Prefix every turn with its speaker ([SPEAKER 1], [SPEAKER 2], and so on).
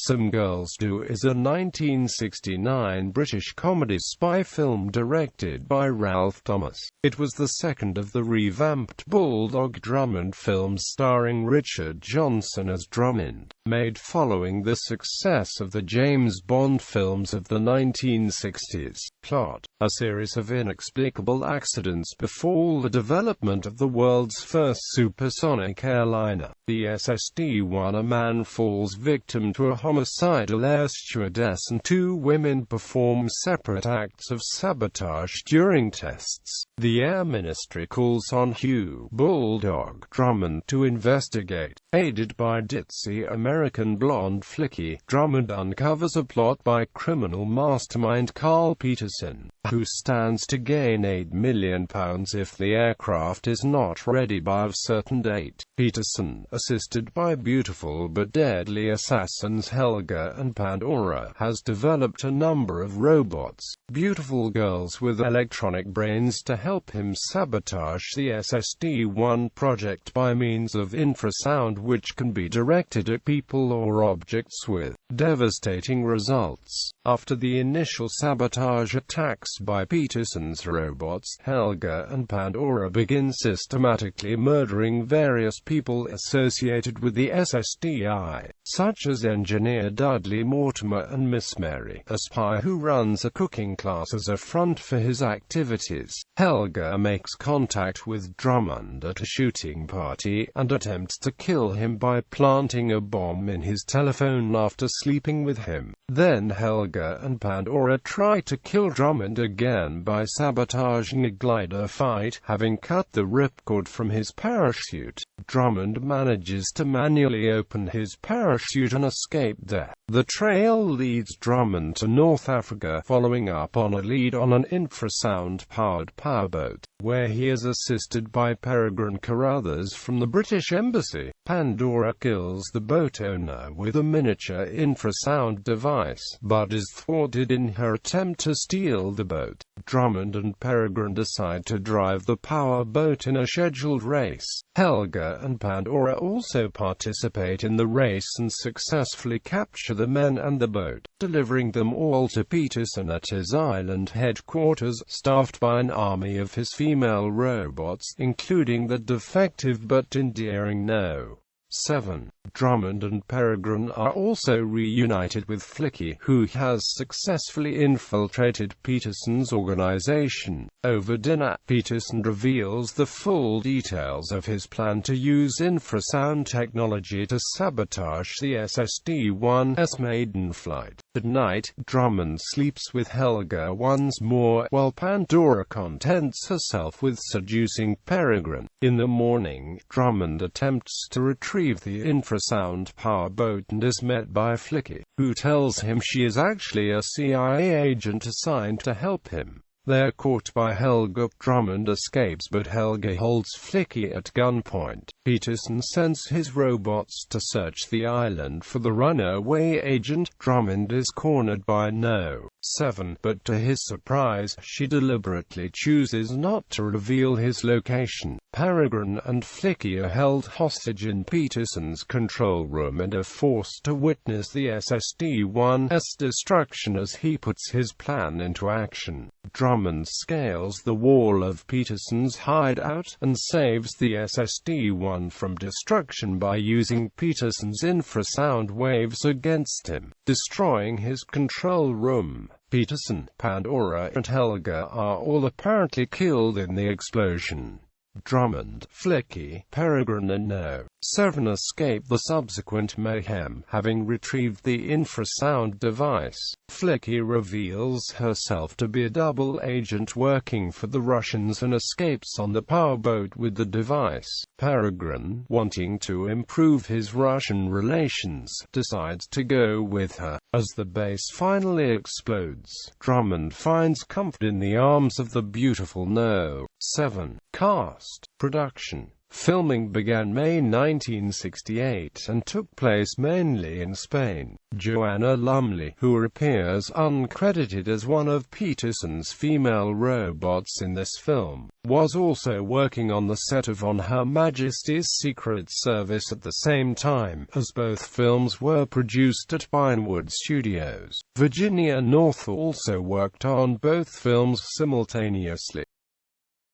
[SPEAKER 1] Some Girls Do is a 1969 British comedy spy film directed by Ralph Thomas. It was the second of the revamped Bulldog Drummond films starring Richard Johnson as Drummond, made following the success of the James Bond films of the 1960s. Plot: a series of inexplicable accidents befall the development of the world's first supersonic airliner, the SSD-1. A man falls victim to a homicidal air stewardess and two women perform separate acts of sabotage during tests. The Air Ministry calls on Hugh "Bulldog" Drummond to investigate. Aided by ditzy American blonde Flicky, Drummond uncovers a plot by criminal mastermind Carl Peterson, who stands to gain £8 million if the aircraft is not ready by a certain date. Peterson, assisted by beautiful but deadly assassins Helga and Pandora, has developed a number of robots, beautiful girls with electronic brains, to help him sabotage the SSD-1 project by means of infrasound, which can be directed at people or objects with devastating results. After the initial sabotage attacks by Peterson's robots, Helga and Pandora begin systematically murdering various people associated with the SSDI, such as engineer Dudley Mortimer and Miss Mary, a spy who runs a cooking class as a front for his activities. Helga makes contact with Drummond at a shooting party, and attempts to kill him by planting a bomb in his telephone after sleeping with him. Then Helga and Pandora try to kill Drummond again by sabotaging a glider fight, having cut the ripcord from his parachute. Drummond manages to manually open his parachute and escape death. The trail leads Drummond to North Africa, following up on a lead on an infrasound-powered powerboat, where he is assisted by Peregrine Carruthers from the British Embassy. Pandora kills the boat owner with a miniature infrasound device, but is thwarted in her attempt to steal the boat. Drummond and Peregrine decide to drive the powerboat in a scheduled race. Helga and Pandora also participate in the race and successfully capture the men and the boat, delivering them all to Peterson at his island headquarters, staffed by an army of his female robots, including the defective but endearing No. 7. Drummond and Peregrine are also reunited with Flicky, who has successfully infiltrated Peterson's organization. Over dinner, Peterson reveals the full details of his plan to use infrasound technology to sabotage the SSD-1's maiden flight. At night, Drummond sleeps with Helga once more, while Pandora contents herself with seducing Peregrine. In the morning, Drummond attempts to retrieve the infrasound powerboat and is met by Flicky, who tells him she is actually a CIA agent assigned to help him. They are caught by Helga. Drummond escapes, but Helga holds Flicky at gunpoint. Peterson sends his robots to search the island for the runaway agent. Drummond is cornered by No. 7, but to his surprise, she deliberately chooses not to reveal his location. Peregrine and Flicky are held hostage in Peterson's control room and are forced to witness the SSD-1's destruction as he puts his plan into action. Drummond scales the wall of Peterson's hideout, and saves the SSD-1 from destruction by using Peterson's infrasound waves against him, destroying his control room. Peterson, Pandora, and Helga are all apparently killed in the explosion. Drummond, Flicky, Peregrine and No. 7 escape the subsequent mayhem, having retrieved the infrasound device. Flicky reveals herself to be a double agent working for the Russians and escapes on the powerboat with the device. Peregrine, wanting to improve his Russian relations, decides to go with her. As the base finally explodes, Drummond finds comfort in the arms of the beautiful No. 7. Cast, production, Filming began May 1968 and took place mainly in Spain. Joanna Lumley, who appears uncredited as one of Peterson's female robots in this film, was also working on the set of On Her Majesty's Secret Service at the same time, as both films were produced at Pinewood Studios. Virginia North also worked on both films simultaneously.